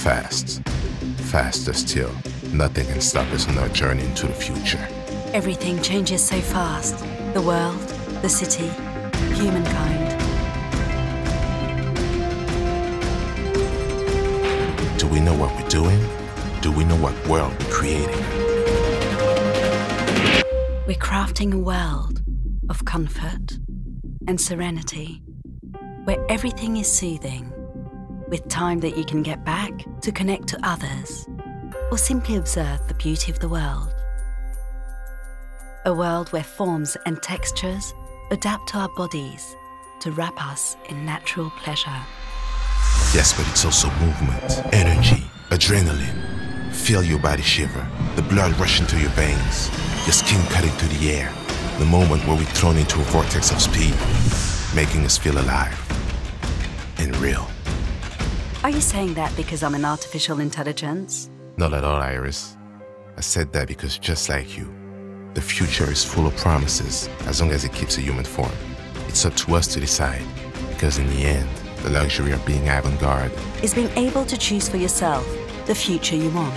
fast. Faster still, nothing can stop us on our journey into the future. Everything changes so fast. The world, the city, humankind. Do we know what we're doing? Do we know what world we're creating? We're crafting a world of comfort and serenity, where everything is soothing, with time that you can get back to connect to others, or simply observe the beauty of the world. A world where forms and textures adapt to our bodies to wrap us in natural pleasure. Yes, but it's also movement, energy, adrenaline. Feel your body shiver, the blood rushing through your veins, your skin cutting through the air. The moment where we're thrown into a vortex of speed, making us feel alive and real. Are you saying that because I'm an artificial intelligence? Not at all, Iris. I said that because just like you, the future is full of promises as long as it keeps a human form. It's up to us to decide, because in the end, the luxury of being avant-garde is being able to choose for yourself the future you want.